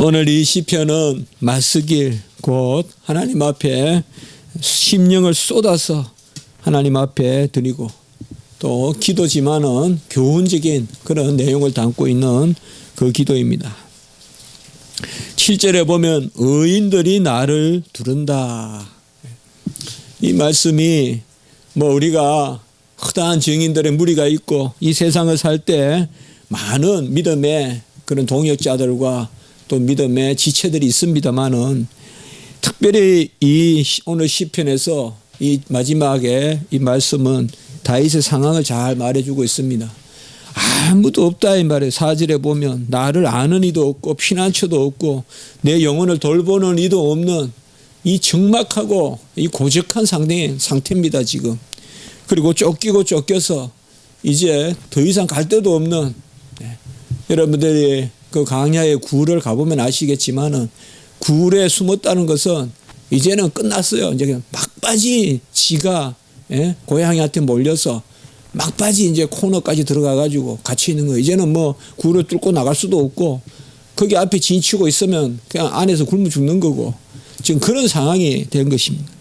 오늘 이 시편은 맞쓰길 곧 하나님 앞에 심령을 쏟아서 하나님 앞에 드리고 또 기도지만은 교훈적인 그런 내용을 담고 있는 그 기도입니다. 7절에 보면 의인들이 나를 두른다. 이 말씀이 우리가 허다한 증인들의 무리가 있고 이 세상을 살 때 많은 믿음의 그런 동역자들과 또 믿음의 지체들이 있습니다만은 특별히 이 오늘 시편에서 이 마지막에 이 말씀은 다윗의 상황을 잘 말해주고 있습니다. 아무도 없다 이 말이에요. 4절에 보면 나를 아는 이도 없고 피난처도 없고 내 영혼을 돌보는 이도 없는 이 적막하고 이 고적한 상태입니다 지금. 그리고 쫓기고 쫓겨서 이제 더 이상 갈 데도 없는 여러분들이 그 강야의 굴을 가보면 아시겠지만은 굴에 숨었다는 것은 이제는 끝났어요. 이제 막바지 지가 고양이한테 몰려서 막바지 이제 코너까지 들어가가지고 갇혀 있는 거예요. 이제는 굴을 뚫고 나갈 수도 없고 거기 앞에 진치고 있으면 그냥 안에서 굶어 죽는 거고 지금 그런 상황이 된 것입니다.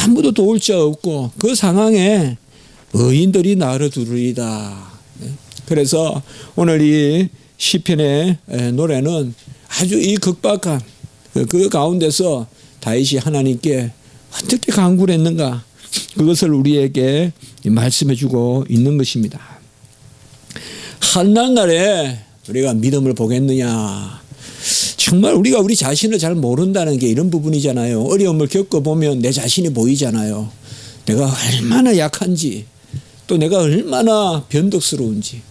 아무도 도울 자 없고 그 상황에 의인들이 나를 두르리다. 그래서 오늘 이 시편의 노래는 아주 이 극박한 그 가운데서 다윗이 하나님께 어떻게 간구를 했는가 그것을 우리에게 말씀해 주고 있는 것입니다. 한날 날에 우리가 믿음을 보겠느냐. 정말 우리가 우리 자신을 잘 모른다는 게 이런 부분이잖아요. 어려움을 겪어보면 내 자신이 보이잖아요. 내가 얼마나 약한지 또 내가 얼마나 변덕스러운지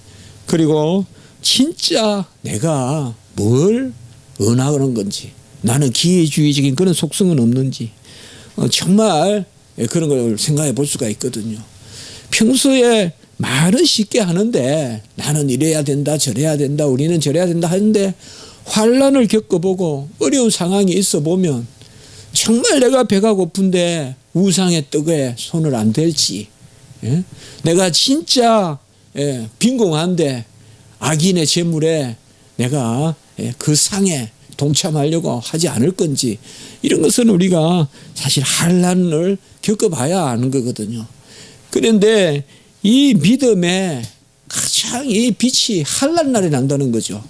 그리고 진짜 내가 뭘 원하는 건지 나는 기회주의적인 그런 속성은 없는지 정말 그런 걸 생각해 볼 수가 있거든요. 평소에 말은 쉽게 하는데 나는 이래야 된다 저래야 된다 우리는 저래야 된다 하는데 환난을 겪어보고 어려운 상황이 있어 보면 정말 내가 배가 고픈데 우상의 떡에 손을 안 댈지 내가 진짜 빈공한데 악인의 재물에 내가 그 상에 동참하려고 하지 않을 건지 이런 것은 우리가 사실 환난을 겪어봐야 아는 거거든요. 그런데 이 믿음의 가장 이 빛이 환난 날에 난다는 거죠.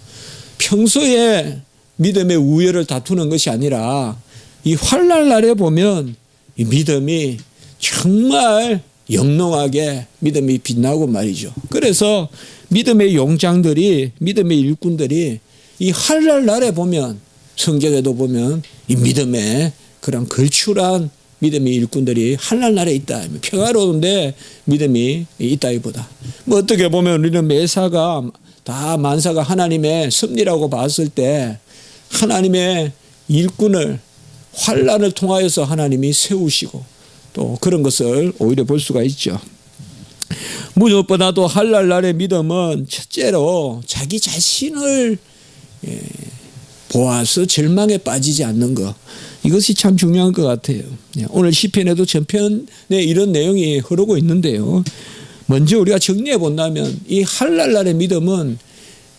평소에 믿음의 우열을 다투는 것이 아니라 이 환난 날에 보면 이 믿음이 정말 영롱하게 믿음이 빛나고 말이죠. 그래서 믿음의 용장들이 믿음의 일꾼들이 이 환난 날에 보면 성경에도 보면 이 믿음의 그런 걸출한 믿음의 일꾼들이 환난 날에 있다. 평화로운데 믿음이 있다기보다 어떻게 보면 우리는 매사가 다 만사가 하나님의 섭리라고 봤을 때 하나님의 일꾼을 환난을 통하여서 하나님이 세우시고 또 그런 것을 오히려 볼 수가 있죠. 무엇보다도 환난 날의 믿음은 첫째로 자기 자신을 보아서 절망에 빠지지 않는 것 이것이 참 중요한 것 같아요. 오늘 시편에도 전편에 이런 내용이 흐르고 있는데요. 먼저 우리가 정리해 본다면 이 환난 날의 믿음은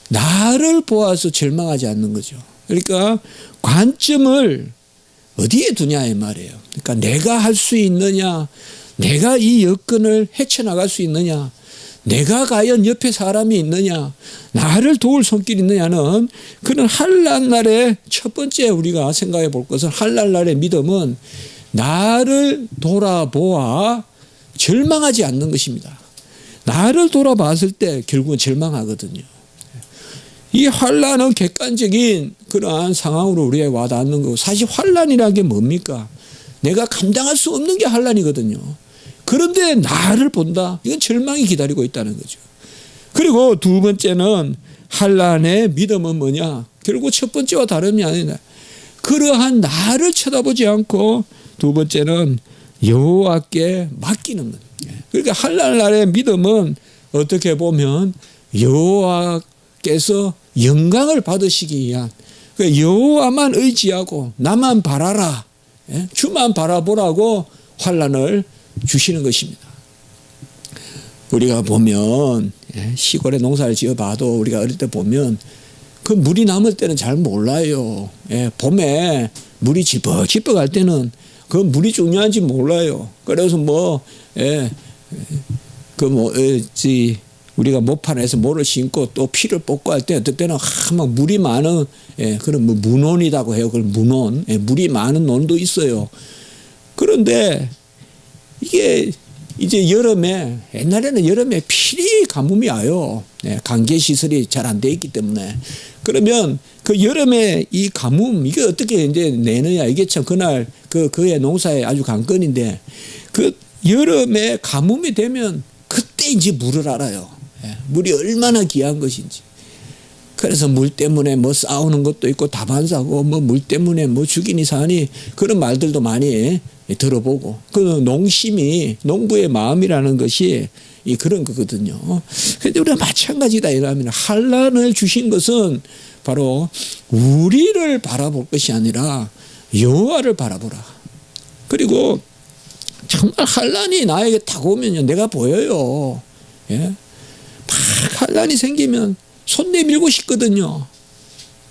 나를 보아서 절망하지 않는 거죠. 그러니까 관점을 어디에 두냐 이 말이에요. 그러니까 내가 할 수 있느냐 내가 이 여건을 헤쳐나갈 수 있느냐 내가 과연 옆에 사람이 있느냐 나를 도울 손길이 있느냐는 그런 환난 날의 첫 번째 우리가 생각해 볼 것은 환난 날의 믿음은 나를 돌아보아 절망하지 않는 것입니다. 나를 돌아봤을 때 결국은 절망하거든요. 이 환난은 객관적인 그러한 상황으로 우리에 와닿는 거고 사실 환난이라는 게 뭡니까? 내가 감당할 수 없는 게 환난이거든요. 그런데 나를 본다. 이건 절망이 기다리고 있다는 거죠. 그리고 두 번째는 환난의 믿음은 뭐냐? 결국 첫 번째와 다름이 아니라 그러한 나를 쳐다보지 않고 두 번째는 여호와께 맡기는 것. 그러니까 환난 날의 믿음은 어떻게 보면 여호와께서 영광을 받으시기 위한 여호와만 의지하고 나만 바라라. 주만 바라보라고 환난을 주시는 것입니다. 우리가 보면 시골에 농사를 지어봐도 우리가 어릴 때 보면 그 물이 남을 때는 잘 몰라요. 예, 봄에 물이 지벅지벅 할 때는 그 물이 중요한지 몰라요. 그래서 뭐, 예, 우리가 모판에서 모를 심고 또 피를 뽑고 할 때 어떨 때는 막 물이 많은, 예, 그런 뭐 문온이라고 해요. 그걸 문온. 예, 물이 많은 논도 있어요. 그런데 이게 이제 여름에, 옛날에는 여름에 필히 가뭄이 와요. 예, 관계 시설이 잘 안 돼 있기 때문에. 그러면 그 여름에 이 가뭄, 이게 어떻게 이제 내느냐. 이게 참 그날 그의 농사의 아주 관건인데, 그 여름에 가뭄이 되면 그때 이제 물을 알아요. 예, 물이 얼마나 귀한 것인지. 그래서 물 때문에 뭐 싸우는 것도 있고 다반사고 뭐 물 때문에 뭐 죽이니 사니 그런 말들도 많이 들어보고, 그 농심이, 농부의 마음이라는 것이 이 그런 거거든요. 그런데 우리가 마찬가지다 이러면 환란을 주신 것은 바로 우리를 바라볼 것이 아니라 여호와를 바라보라. 그리고 정말 환란이 나에게 타고 오면요, 내가 보여요. 예? 막 환란이 생기면 손 내밀고 싶거든요.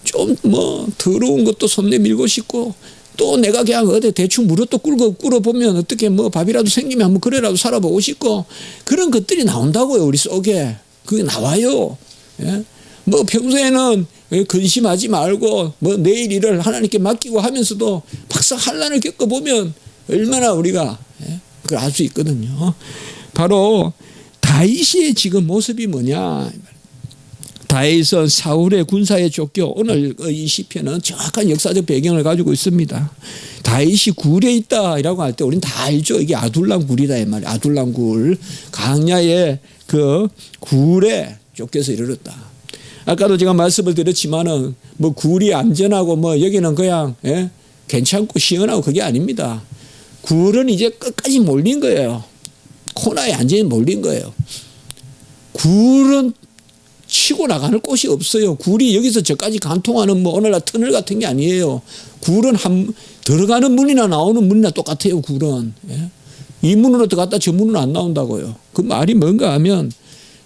좀 뭐 더러운 것도 손 내밀고 싶고, 또 내가 그냥 어디 대충 무릎도 꿇어보면 어떻게 뭐 밥이라도 생기면 한번 그래라도 살아보고 싶고, 그런 것들이 나온다고요, 우리 속에. 그게 나와요. 예? 뭐 평소에는 근심하지 말고 뭐 내일 일을 하나님께 맡기고 하면서도 막상 환난을 겪어보면 얼마나 우리가, 예? 그걸 알 수 있거든요. 바로 다윗의 지금 모습이 뭐냐. 다윗은 사울의 군사에 쫓겨, 오늘 이 시편은 정확한 역사적 배경을 가지고 있습니다. 다윗이 굴에 있다라고 할 때 우리는 다 알죠. 이게 아둘람 굴이다 이 말이에요. 아둘람 굴, 강야의 그 굴에 쫓겨서 이르렀다. 아까도 제가 말씀을 드렸지만은 뭐 굴이 안전하고 뭐 여기는 그냥, 예? 괜찮고 시원하고 그게 아닙니다. 굴은 이제 끝까지 몰린 거예요. 코너에 완전히 몰린 거예요. 굴은 치고 나가는 곳이 없어요. 굴이 여기서 저까지 관통하는 뭐 오늘날 터널 같은 게 아니에요. 굴은 들어가는 문이나 나오는 문이나 똑같아요. 굴은. 예? 이 문으로 들어갔다 저 문으로 안 나온다고요. 그 말이 뭔가 하면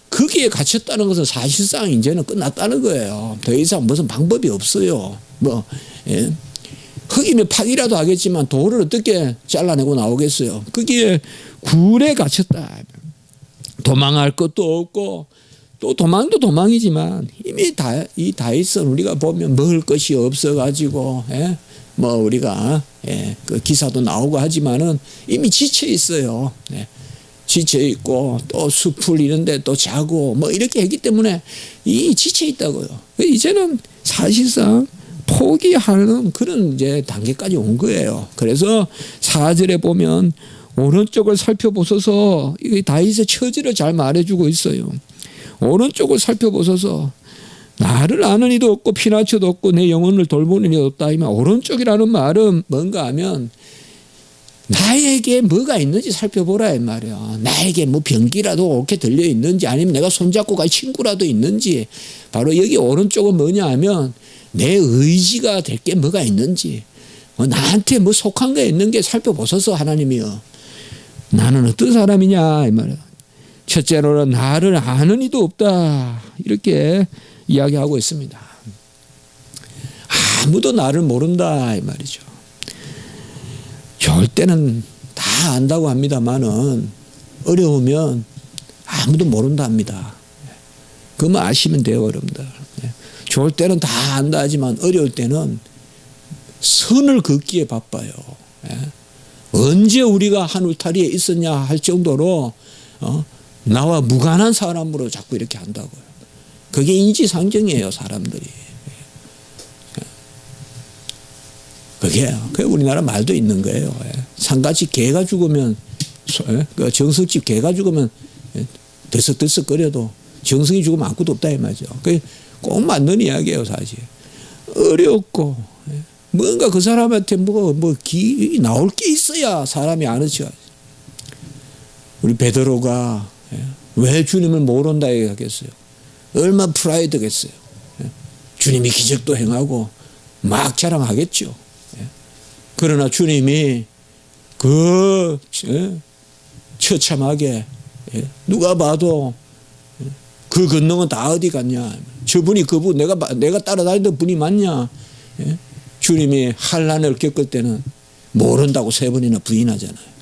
거기에 갇혔다는 것은 사실상 이제는 끝났다는 거예요. 더 이상 무슨 방법이 없어요. 뭐, 예? 흙이면 파기라도 하겠지만 돌을 어떻게 잘라내고 나오겠어요. 거기에 굴에 갇혔다. 도망할 것도 없고, 또 도망도 도망이지만 이미 이 다윗은 우리가 보면 먹을 것이 없어가지고, 예? 뭐 우리가, 예, 그 기사도 나오고 하지만은 이미 지쳐 있어요. 예. 지쳐 있고 또 숲을 이런데 또 자고 뭐 이렇게 했기 때문에 이 지쳐 있다고요. 이제는 사실상 포기하는 그런 이제 단계까지 온 거예요. 그래서 4절에 보면 오른쪽을 살펴보소서, 이 다윗의 처지를 잘 말해주고 있어요. 오른쪽을 살펴보소서, 나를 아는 이도 없고 피나처도 없고 내 영혼을 돌보는 이도 없다. 이면 오른쪽이라는 말은 뭔가 하면 나에게 뭐가 있는지 살펴보라 이 말이야. 나에게 뭐 병기라도 옳게 들려 있는지, 아니면 내가 손잡고 갈 친구라도 있는지. 바로 여기 오른쪽은 뭐냐 하면 내 의지가 될 게 뭐가 있는지, 나한테 뭐 속한 게 있는 게 살펴보소서 하나님이요. 나는 어떤 사람이냐 이 말이야. 첫째로는 나를 아는 이도 없다, 이렇게 이야기하고 있습니다. 아무도 나를 모른다 이 말이죠. 좋을 때는 다 안다고 합니다만은 어려우면 아무도 모른다 합니다. 그만 아시면 돼요, 여러분들. 좋을 때는 다 안다 하지만 어려울 때는 선을 긋기에 바빠요. 언제 우리가 한 울타리에 있었냐 할 정도로 나와 무관한 사람으로 자꾸 이렇게 한다고요. 그게 인지상정이에요, 사람들이. 그게 우리나라 말도 있는 거예요. 산같이 개가 죽으면, 정석집 개가 죽으면 들썩들썩거려도 정성이 죽으면 아무것도 없다 이 말이죠. 그게 꼭 맞는 이야기예요, 사실. 어렵고 뭔가 그 사람한테 뭐 기 나올 게 있어야 사람이 아는 척. 우리 베드로가 왜 주님을 모른다 얘기하겠어요? 얼마나 프라이드겠어요. 주님이 기적도 행하고 막 자랑하겠죠. 그러나 주님이 처참하게 누가 봐도 그 권능은 다 어디 갔냐. 저분이 그분 내가 따라다니던 분이 맞냐? 예? 주님이 환난을 겪을 때는 모른다고 3번이나 부인하잖아요.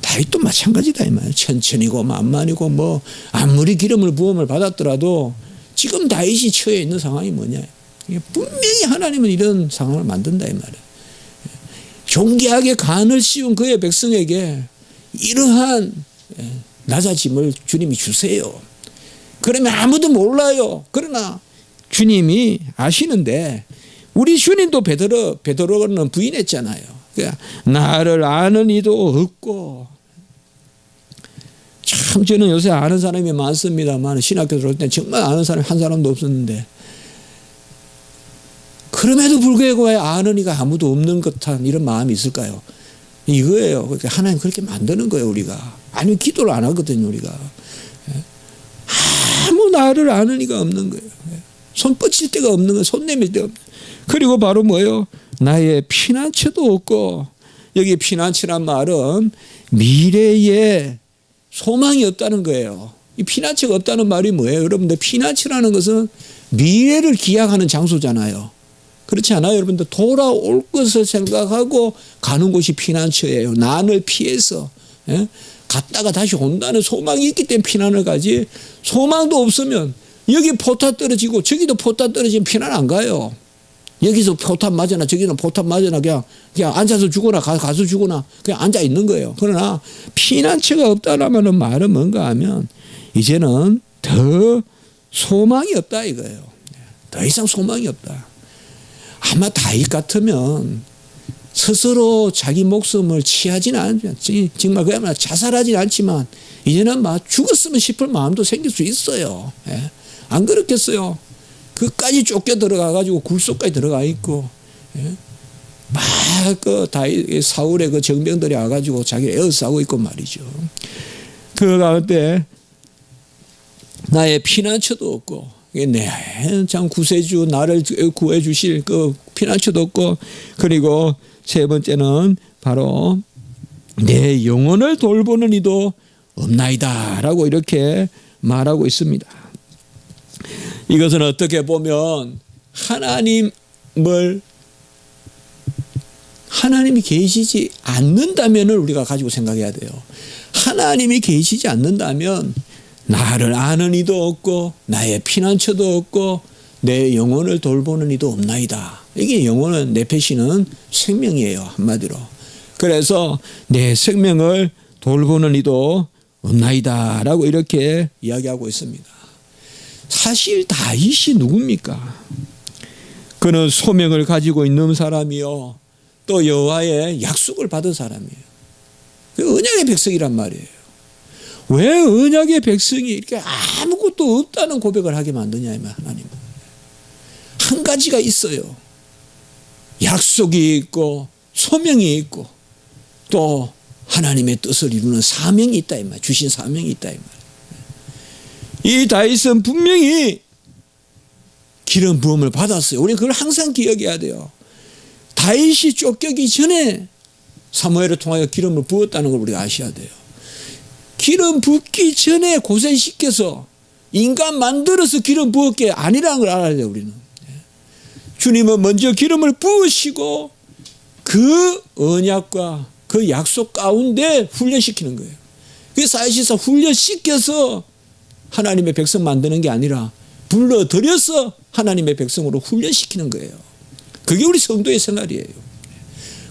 다윗도 마찬가지다 이 말이에요. 천천히고 만만이고 뭐 아무리 기름을 부음을 받았더라도 지금 다윗이 처해 있는 상황이 뭐냐? 분명히 하나님은 이런 상황을 만든다 이 말이에요. 존귀하게 간을 씌운 그의 백성에게 이러한 낮아짐을 주님이 주세요. 그러면 아무도 몰라요. 그러나 주님이 아시는데 우리 주님도 베드로는 부인했잖아요. 그러니까 나를 아는 이도 없고. 참 저는 요새 아는 사람이 많습니다만 신학교 들어올 때 정말 아는 사람이 한 사람도 없었는데 그럼에도 불구하고 왜 아는 이가 아무도 없는 듯한 이런 마음이 있을까요? 이거예요. 그러니까 하나님 그렇게 만드는 거예요 우리가. 아니면 기도를 안 하거든요 우리가. 아무 나를 아는 이가 없는 거예요. 손 뻗칠 데가 없는 거예요. 손 내밀 데가 없는 거예요. 그리고 바로 뭐예요? 나의 피난처도 없고. 여기 피난처란 말은 미래에 소망이 없다는 거예요. 이 피난처가 없다는 말이 뭐예요? 여러분들 피난처라는 것은 미래를 기약하는 장소잖아요. 그렇지 않아요? 여러분들 돌아올 것을 생각하고 가는 곳이 피난처예요. 난을 피해서 갔다가 다시 온다는 소망이 있기 때문에 피난을 가지. 소망도 없으면 여기 포탄 떨어지고 저기도 포탄 떨어지면 피난 안 가요. 여기서 포탄 맞으나 저기는 포탄 맞으나 그냥 앉아서 죽거나 가서 죽거나 그냥 앉아 있는 거예요. 그러나 피난처가 없다라는 말은 뭔가 하면 이제는 더 소망이 없다 이거예요. 더 이상 소망이 없다. 아마 다윗 같으면 스스로 자기 목숨을 취하지는 않지. 정말 그야말로 자살하지는 않지만 이제는 막 죽었으면 싶을 마음도 생길 수 있어요. 예. 안 그렇겠어요? 그까지 쫓겨 들어가가지고 굴속까지 들어가 있고, 예. 막 다윗 사울의 그 정병들이 와가지고 자기를 에워싸고 있고 말이죠. 그 가운데 나의 피난처도 없고, 참 구세주 나를 구해 주실 그 피난처도 없고, 그리고 세 번째는 바로 내 영혼을 돌보는 이도 없나이다 라고 이렇게 말하고 있습니다. 이것은 어떻게 보면 하나님이 계시지 않는다면 우리가 가지고 생각해야 돼요. 하나님이 계시지 않는다면 나를 아는 이도 없고 나의 피난처도 없고 내 영혼을 돌보는 이도 없나이다. 이게 영혼은 네페시는 생명이에요. 한마디로. 그래서 내 생명을 돌보는 이도 없나이다 라고 이렇게 이야기하고 있습니다. 사실 다윗이 누굽니까? 그는 소명을 가지고 있는 사람이요 또 여호와의 약속을 받은 사람이에요. 그 언약의 백성이란 말이에요. 왜 언약의 백성이 이렇게 아무것도 없다는 고백을 하게 만드냐 하나님은. 한 가지가 있어요. 약속이 있고 소명이 있고 또 하나님의 뜻을 이루는 사명이 있다 이 말. 주신 사명이 있다 이 말. 이 다윗은 분명히 기름 부음을 받았어요. 우리는 그걸 항상 기억해야 돼요. 다윗이 쫓기기 전에 사무엘을 통하여 기름을 부었다는 걸 우리가 아셔야 돼요. 기름 붓기 전에 고생시켜서 인간 만들어서 기름 부을 게 아니라는 걸 알아야 돼요. 우리는. 주님은 먼저 기름을 부으시고 그 언약과 그 약속 가운데 훈련시키는 거예요. 그래서 사실상 훈련시켜서 하나님의 백성 만드는 게 아니라 불러들여서 하나님의 백성으로 훈련시키는 거예요. 그게 우리 성도의 생활이에요.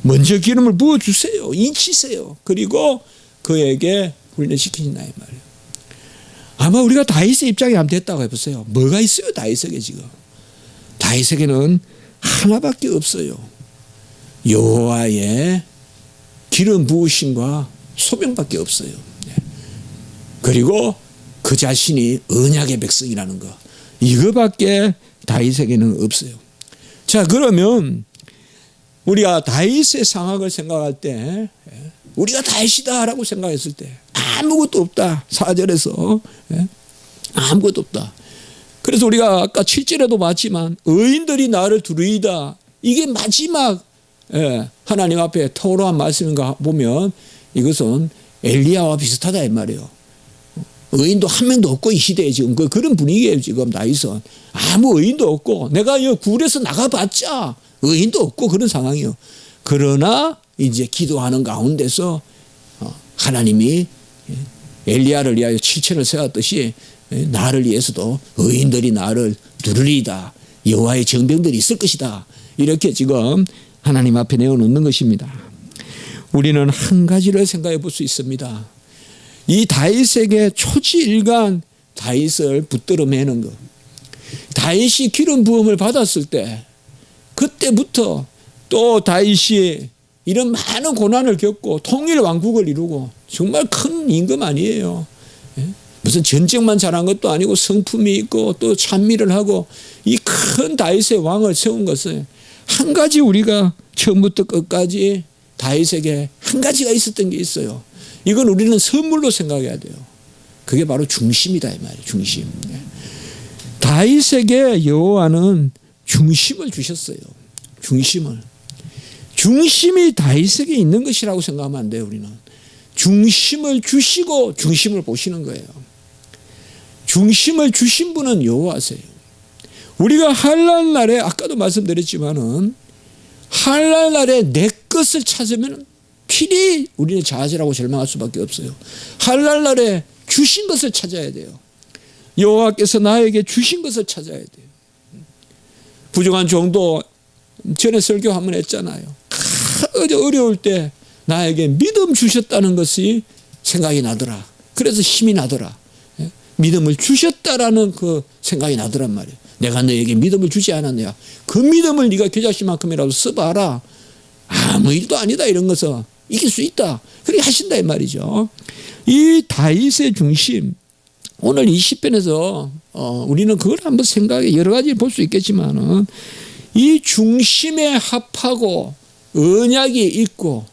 먼저 기름을 부어주세요. 인치세요. 그리고 그에게 훈련시키신다 이 말이에요. 아마 우리가 다윗의 입장에 한번 됐다고 해보세요. 뭐가 있어요 다윗에게 지금. 다윗에게는 하나밖에 없어요. 여호와의 기름 부으심과 소명밖에 없어요. 그리고 그 자신이 언약의 백성이라는 거. 이거밖에 다윗에게는 없어요. 자, 그러면 우리가 다윗의 상황을 생각할 때 우리가 다윗이다라고 생각했을 때 아무것도 없다. 4절에서 아무것도 없다. 그래서 우리가 아까 7절에도 봤지만 의인들이 나를 두루이다. 이게 마지막 하나님 앞에 토로한 말씀인가 보면 이것은 엘리야와 비슷하다 이 말이에요. 의인도 한 명도 없고 이 시대에 지금 그런 분위기예요. 지금 다윗은 아무 의인도 없고 내가 이 굴에서 나가봤자 의인도 없고 그런 상황이요. 그러나 이제 기도하는 가운데서 하나님이 엘리야를 위하여 7천을 세웠듯이 나를 위해서도 의인들이 나를 두르리이다. 여호와의 정병들이 있을 것이다. 이렇게 지금 하나님 앞에 내어놓는 것입니다. 우리는 한 가지를 생각해 볼 수 있습니다. 이 다윗에게 초지일관 다윗을 붙들어 매는 것. 다윗이 기름 부음을 받았을 때 그때부터 또 다윗이 이런 많은 고난을 겪고 통일 왕국을 이루고 정말 큰 임금 아니에요. 무슨 전쟁만 잘한 것도 아니고 성품이 있고 또 찬미를 하고 이 큰 다윗의 왕을 세운 것은 한 가지 우리가 처음부터 끝까지 다윗에게 한 가지가 있었던 게 있어요. 이건 우리는 선물로 생각해야 돼요. 그게 바로 중심이다 이 말이에요. 중심. 다윗에게 여호와는 중심을 주셨어요. 중심이 다윗에게 있는 것이라고 생각하면 안 돼요. 우리는 중심을 주시고 중심을 보시는 거예요. 중심을 주신 분은 여호와세요. 우리가 환난 날에 아까도 말씀드렸지만은 환난 날에 내 것을 찾으면 필히 우리는 좌절하고 절망할 수밖에 없어요. 환난 날에 주신 것을 찾아야 돼요. 여호와께서 나에게 주신 것을 찾아야 돼요. 부정한 종도 전에 설교 한번 했잖아요. 어려울 때 나에게 믿음 주셨다는 것이 생각이 나더라. 그래서 힘이 나더라. 믿음을 주셨다라는 그 생각이 나더란 말이에요. 내가 너에게 믿음을 주지 않았냐. 그 믿음을 네가 겨자씨만큼이라도 써봐라. 아무 일도 아니다 이런 것은 이길 수 있다. 그렇게 하신다 이 말이죠. 이 다윗의 중심 오늘 이 시편에서 우리는 그걸 한번 생각해 여러 가지 볼 수 있겠지만은 이 중심에 합하고 언약이 있고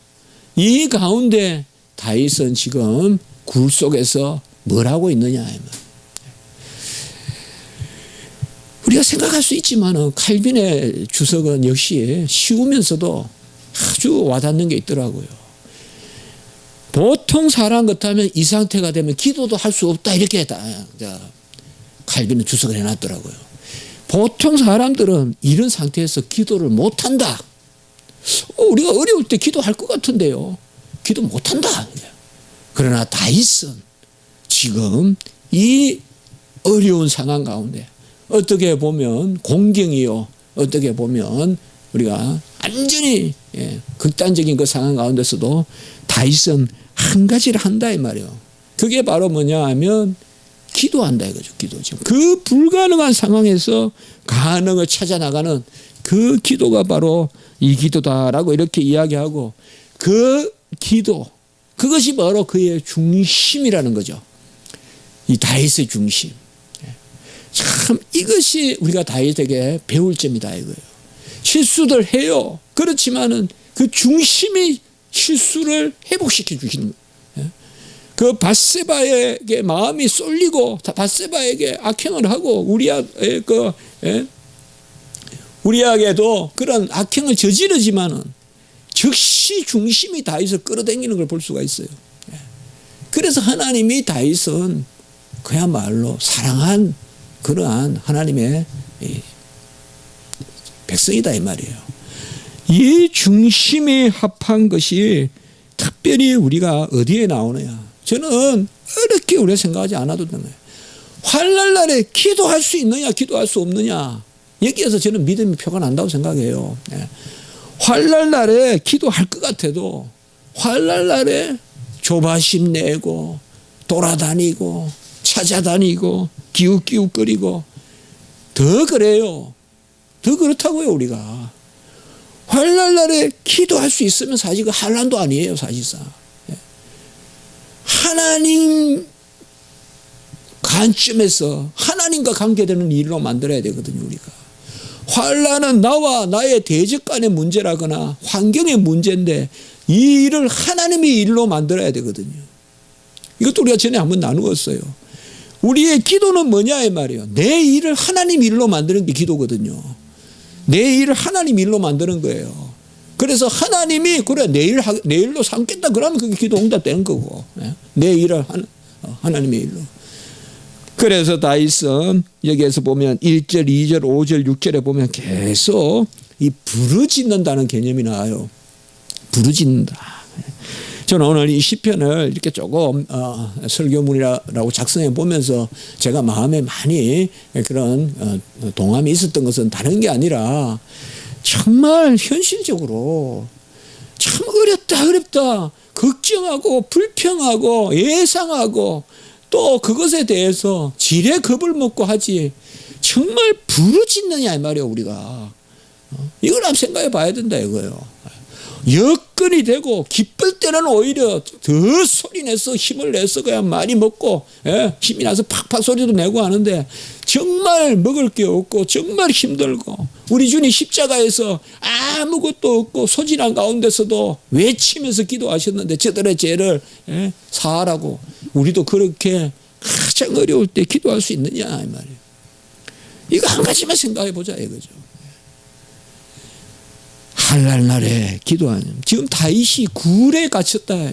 이 가운데 다윗은 지금 굴 속에서 뭘 하고 있느냐. 우리가 생각할 수 있지만 칼빈의 주석은 역시 쉬우면서도 아주 와닿는 게 있더라고요. 보통 사람 같다면 이 상태가 되면 기도도 할 수 없다 이렇게 칼빈은 주석을 해놨더라고요. 보통 사람들은 이런 상태에서 기도를 못한다. 우리가 어려울 때 기도할 것 같은데요. 기도 못한다. 그러나 다윗은 지금 이 어려운 상황 가운데 어떻게 보면 공경이요. 어떻게 보면 우리가 완전히 극단적인 그 상황 가운데서도 다윗은 한 가지를 한다 이 말이에요. 그게 바로 뭐냐 하면 기도한다 이거죠. 기도. 지금 그 불가능한 상황에서 가능을 찾아 나가는 그 기도가 바로 이 기도다라고 이렇게 이야기하고 그 기도 그것이 바로 그의 중심이라는 거죠. 이 다윗의 중심. 참 이것이 우리가 다윗에게 배울 점이다 이거예요. 실수들 해요. 그렇지만은 그 중심이 실수를 회복시켜 주시는 거예요. 그 밧세바에게 마음이 쏠리고 밧세바에게 악행을 하고 우리에게도 그런 악행을 저지르지만은 즉시 중심이 다윗을 끌어당기는 걸 볼 수가 있어요. 그래서 하나님이 다윗은 그야말로 사랑한 그러한 하나님의 백성이다 이 말이에요. 이 중심이 합한 것이 특별히 우리가 어디에 나오느냐. 저는 어렵게 우리가 생각하지 않아도 되는 거예요. 환난 날에 기도할 수 있느냐 기도할 수 없느냐. 여기에서 저는 믿음의 표가 난다고 생각해요. 환난 날에 기도할 것 같아도 환난 날에 조바심 내고 돌아다니고 찾아다니고 기웃기웃거리고 더 그래요. 더 그렇다고요 우리가. 환난 날에 기도할 수 있으면 사실 그 환난도 아니에요 사실상. 하나님 관점에서 하나님과 관계되는 일로 만들어야 되거든요 우리가. 환난은 나와 나의 대적 간의 문제라거나 환경의 문제인데 이 일을 하나님의 일로 만들어야 되거든요. 이것도 우리가 전에 한번 나누었어요. 우리의 기도는 뭐냐 이 말이에요. 내 일을 하나님 일로 만드는 게 기도거든요. 내 일을 하나님 일로 만드는 거예요. 그래서 하나님이 그래 내 일로 삼겠다 그러면 그게 기도 응답되는 거고 내 일을 하나님의 일로. 그래서 다윗은 여기에서 보면 1절, 2절, 5절, 6절에 보면 계속 이 부르짖는다는 개념이 나와요. 부르짖는다. 저는 오늘 이 시편을 이렇게 조금 설교문이라고 작성해 보면서 제가 마음에 많이 그런 동함이 있었던 것은 다른 게 아니라 정말 현실적으로 참 어렵다 걱정하고 불평하고 예상하고 또 그것에 대해서 지레 겁을 먹고 하지 정말 부르짖느냐 이 말이에요. 우리가 이걸 한번 생각해 봐야 된다 이거예요. 여건이 되고 기쁠 때는 오히려 더 소리내서 힘을 내서 그냥 많이 먹고 힘이 나서 팍팍 소리도 내고 하는데 정말 먹을 게 없고 정말 힘들고 우리 주님 십자가에서 아무것도 없고 소진한 가운데서도 외치면서 기도하셨는데 저들의 죄를 사하라고 우리도 그렇게 가장 어려울 때 기도할 수 있느냐 이 말이에요. 이거 한 가지만 생각해 보자 이거죠. 할날 날에 기도하는 지금 다윗이 굴에 갇혔다.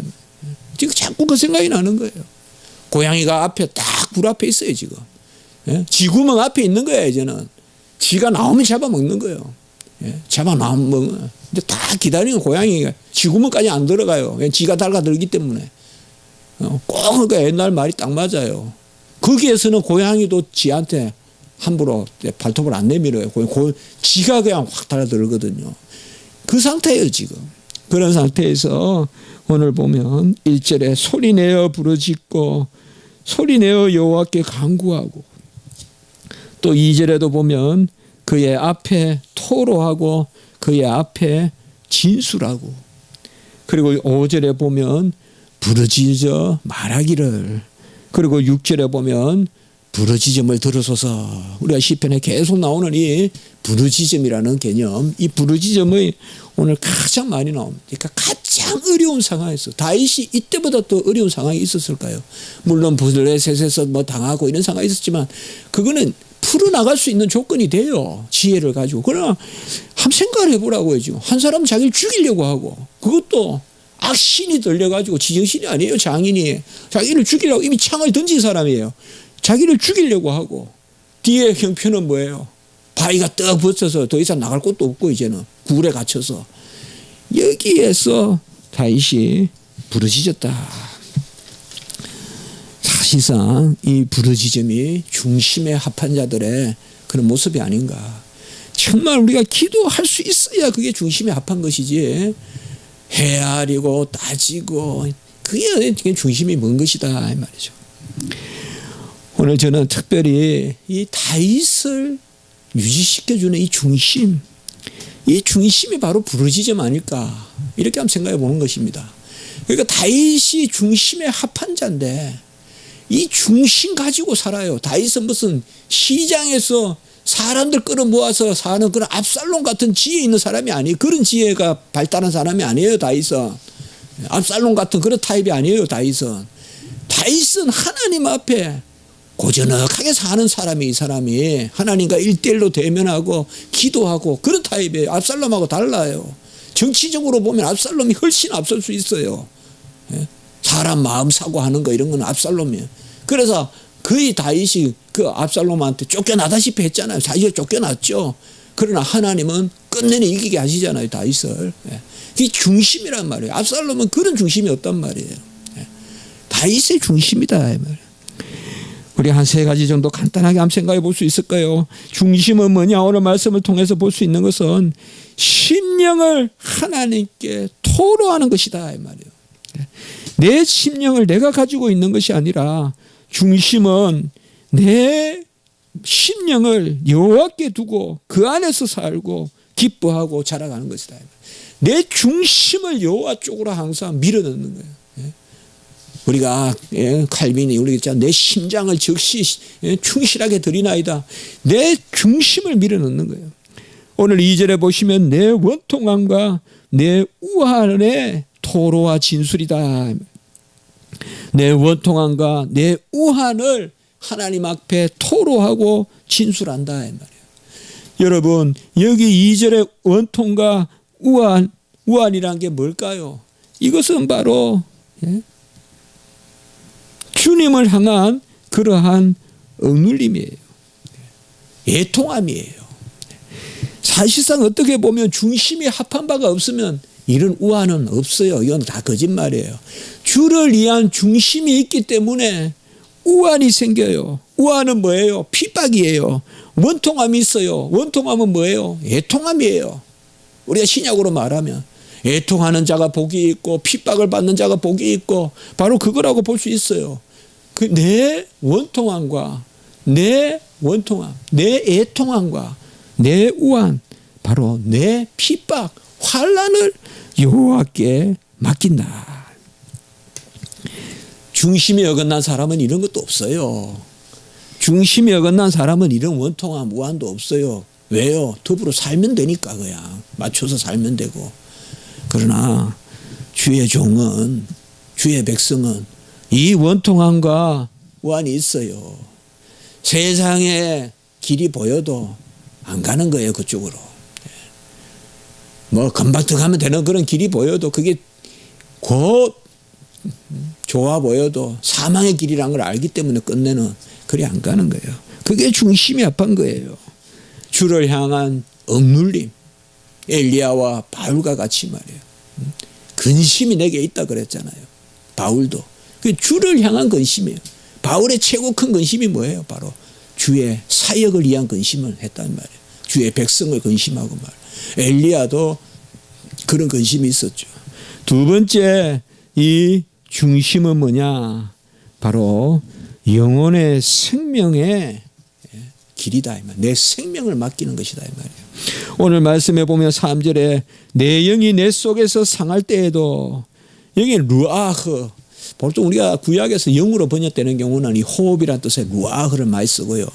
지금 자꾸 그 생각이 나는 거예요. 고양이가 앞에 딱 굴 앞에 있어요 지금. 쥐구멍 앞에 있는 거예요 이제는. 쥐가 나오면 잡아먹는 거예요. 잡아나오면 근데 다 기다리는 고양이가 쥐구멍까지 안 들어가요. 쥐가 달가들기 때문에. 꼭 그 옛날 말이 딱 맞아요. 거기에서는 고양이도 쥐한테 함부로 발톱을 안 내밀어요. 쥐가 그냥 확 달아들거든요. 그 상태예요 지금. 그런 상태에서 오늘 보면 1절에 소리내어 부르짖고 소리내어 여호와께 간구하고 또 2절에도 보면 그의 앞에 토로하고 그의 앞에 진술하고 그리고 5절에 보면 부르짖어 말하기를 그리고 6절에 보면 부르짖음을 들으소서. 우리가 시편에 계속 나오는 이 부르짖음이라는 개념, 이 부르짖음이 오늘 가장 많이 나옵니다. 그러니까 가장 어려운 상황에서 다윗이 이때보다 더 어려운 상황이 있었을까요? 물론 블레셋에서 뭐 당하고 이런 상황이 있었지만 그거는 풀어나갈 수 있는 조건이 돼요. 지혜를 가지고. 그러나 한번 생각을 해보라고요. 지금 한 사람은 자기를 죽이려고 하고 그것도 악신이 들려가지고 지정신이 아니에요. 장인이 자기를 죽이려고 이미 창을 던진 사람이에요. 자기를 죽이려고 하고 뒤에 형편은 뭐예요? 바위가 떡 붙어서 더 이상 나갈 곳도 없고 이제는 굴에 갇혀서 여기에서 다윗이 부르짖었다. 사실상 이 부르짖음이 중심에 합한 자들의 그런 모습이 아닌가. 정말 우리가 기도할 수 있어야 그게 중심에 합한 것이지 헤아리고 따지고 그게 중심이 뭔 것이다 이 말이죠. 오늘 저는 특별히 이 다윗을 유지시켜주는 이 중심이 바로 부르짖음 아닐까 이렇게 한번 생각해 보는 것입니다. 그러니까 다윗이 중심에 합한 자인데 이 중심 가지고 살아요. 다윗은 무슨 시장에서 사람들 끌어모아서 사는 그런 압살롬 같은 지혜 있는 사람이 아니에요. 그런 지혜가 발달한 사람이 아니에요. 다윗은 압살롬 같은 그런 타입이 아니에요. 다윗은 하나님 앞에 고즈넉하게 사는 사람이 이 사람이 하나님과 1:1로 대면하고 기도하고 그런 타입이에요. 압살롬하고 달라요. 정치적으로 보면 압살롬이 훨씬 앞설 수 있어요. 사람 마음 사고하는 거 이런 건 압살롬이에요. 그래서 거의 다윗이 그 압살롬한테 쫓겨나다시피 했잖아요. 사실 쫓겨났죠. 그러나 하나님은 끝내내 이기게 하시잖아요. 다윗을. 그게 중심이란 말이에요. 압살롬은 그런 중심이 없단 말이에요. 다윗의 중심이다 이 말이에요. 우리 한 세 가지 정도 간단하게 한번 생각해 볼 수 있을까요? 중심은 뭐냐? 오늘 말씀을 통해서 볼 수 있는 것은 심령을 하나님께 토로하는 것이다 이 말이에요. 내 심령을 내가 가지고 있는 것이 아니라 중심은 내 심령을 여호와께 두고 그 안에서 살고 기뻐하고 자라가는 것이다. 내 중심을 여호와 쪽으로 항상 밀어넣는 거예요. 우리가 칼빈이 우리가 있잖아. 내 심장을 즉시 충실하게 드리나이다. 내 중심을 밀어넣는 거예요. 오늘 2절에 보시면 내 원통함과 내 우한의 토로와 진술이다. 내 원통함과 내 우한을 하나님 앞에 토로하고 진술한다 이 말이에요. 여러분 여기 2절의 원통과 우한이란 게 뭘까요? 이것은 바로 주님을 향한 그러한 억눌림이에요. 애통함이에요. 사실상 어떻게 보면 중심이 합한 바가 없으면 이런 우환은 없어요. 이건 다 거짓말이에요. 주를 위한 중심이 있기 때문에 우환이 생겨요. 우환은 뭐예요? 핍박이에요. 원통함이 있어요. 원통함은 뭐예요? 애통함이에요. 우리가 신약으로 말하면 애통하는 자가 복이 있고 핍박을 받는 자가 복이 있고 바로 그거라고 볼 수 있어요. 그 내 원통함과 내 원통함, 내 애통함과 내 우환, 바로 내 핍박, 환난을 여호와께 맡긴다. 중심이 어긋난 사람은 이런 것도 없어요. 중심이 어긋난 사람은 이런 원통함, 우환도 없어요. 왜요? 더불어 살면 되니까 그냥 맞춰서 살면 되고. 그러나 주의 종은, 주의 백성은 이 원통함과 우환이 있어요. 세상에 길이 보여도 안 가는 거예요. 그쪽으로. 뭐 금방 들어가면 되는 그런 길이 보여도 그게 곧 좋아 보여도 사망의 길이란 걸 알기 때문에 끝내는 그리 안 가는 거예요. 그게 중심이 합한 거예요. 주를 향한 억눌림. 엘리야와 바울과 같이 말이에요. 근심이 내게 있다 그랬잖아요. 바울도. 그 주를 향한 근심이에요. 바울의 최고 큰 근심이 뭐예요? 바로 주의 사역을 위한 근심을 했단 말이에요. 주의 백성을 근심하고 말이에요. 엘리야도 그런 근심이 있었죠. 두 번째 이 중심은 뭐냐? 바로 영혼의 생명의 길이다. 내 생명을 맡기는 것이다. 이 말이에요. 오늘 말씀해 보면 3절에 내 영이 내 속에서 상할 때에도 여기 루아흐, 보통 우리가 구약에서 영으로 번역되는 경우는 이 호흡이라는 뜻의 루아흐를 많이 쓰고요.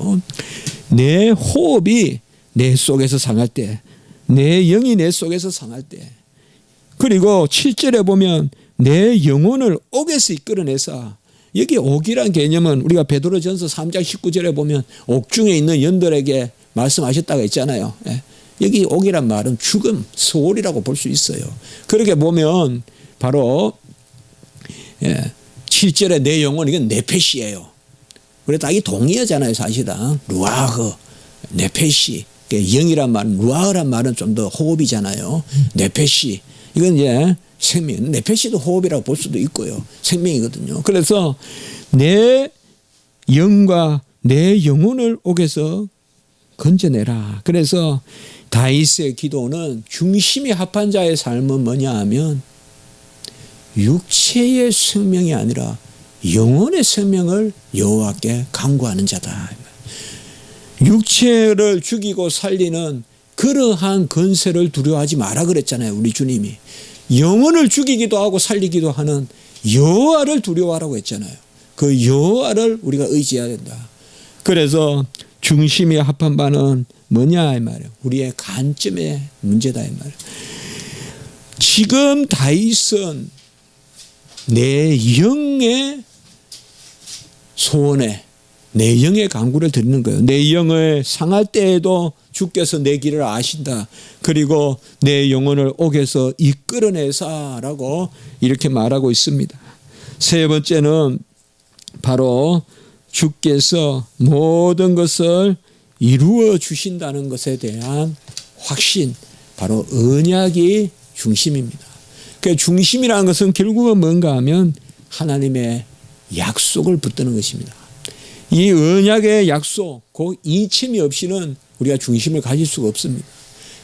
내 호흡이 내 속에서 상할 때, 내 영이 내 속에서 상할 때, 그리고 7절에 보면 내 영혼을 옥에서 이끌어내서, 여기 옥이란 개념은 우리가 베드로전서 3장 19절에 보면 옥중에 있는 연들에게 말씀하셨다고 했잖아요. 여기 옥이란 말은 죽음, 소홀이라고 볼 수 있어요. 그렇게 보면 바로 7절에 내 영혼, 이건 네페시예요. 그래 다 이 동의어잖아요. 사실은 루아흐, 네페시. 영이란 말은, 루아흐란 말은 좀 더 호흡이잖아요. 네페시, 이건 이제 생명, 네페시도 호흡이라고 볼 수도 있고요. 생명이거든요. 그래서 내 영과 내 영혼을 옥에서 건져내라. 그래서 다윗의 기도는 중심이 합한 자의 삶은 뭐냐 하면 육체의 생명이 아니라 영혼의 생명을 여호와께 간구하는 자다. 육체를 죽이고 살리는 그러한 건세를 두려워하지 마라 그랬잖아요. 우리 주님이. 영혼을 죽이기도 하고 살리기도 하는 여호와를 두려워하라고 했잖아요. 그 여호와를 우리가 의지해야 된다. 그래서 중심이 합한 바는 뭐냐 이 말이에요. 우리의 관점의 문제다 이 말이에요. 지금 다윗은 내 영의 소원에, 내 영의 간구를 드리는 거예요. 내 영을 상할 때에도 주께서 내 길을 아신다. 그리고 내 영혼을 옥에서 이끌어내사라고 이렇게 말하고 있습니다. 세 번째는 바로 주께서 모든 것을 이루어 주신다는 것에 대한 확신, 바로 언약이 중심입니다. 그 중심이라는 것은 결국은 뭔가 하면 하나님의 약속을 붙드는 것입니다. 이 언약의 약속, 그 이침이 없이는 우리가 중심을 가질 수가 없습니다.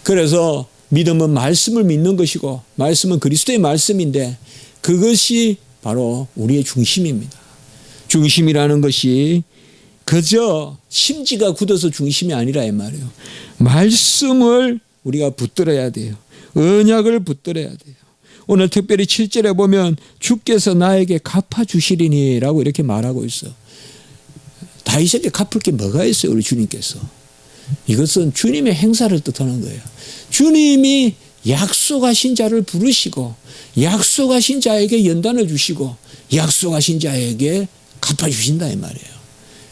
그래서 믿음은 말씀을 믿는 것이고 말씀은 그리스도의 말씀인데 그것이 바로 우리의 중심입니다. 중심이라는 것이 그저 심지가 굳어서 중심이 아니라 이 말이에요. 말씀을 우리가 붙들어야 돼요. 언약을 붙들어야 돼요. 오늘 특별히 7절에 보면 주께서 나에게 갚아주시리니 라고 이렇게 말하고 있어. 다윗에게 갚을 게 뭐가 있어요? 우리 주님께서. 이것은 주님의 행사를 뜻하는 거예요. 주님이 약속하신 자를 부르시고 약속하신 자에게 연단을 주시고 약속하신 자에게 갚아주신다 이 말이에요.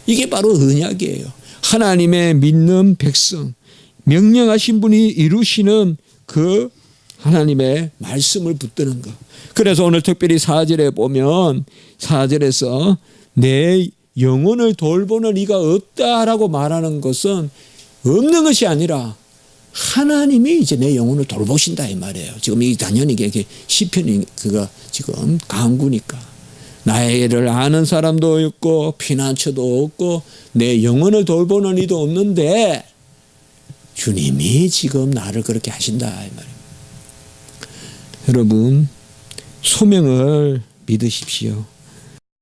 이게 바로 언약이에요. 하나님의 믿는 백성, 명령하신 분이 이루시는 그 하나님의 말씀을 붙드는 것. 그래서 오늘 특별히 4절에 보면 4절에서 내 영혼을 돌보는 이가 없다라고 말하는 것은 없는 것이 아니라 하나님이 이제 내 영혼을 돌보신다 이 말이에요. 지금 이 당연히 이게 시편이 그가 지금 강구니까 나를 아는 사람도 없고 피난처도 없고 내 영혼을 돌보는 이도 없는데 주님이 지금 나를 그렇게 하신다 이 말이에요. 여러분 소명을 믿으십시오.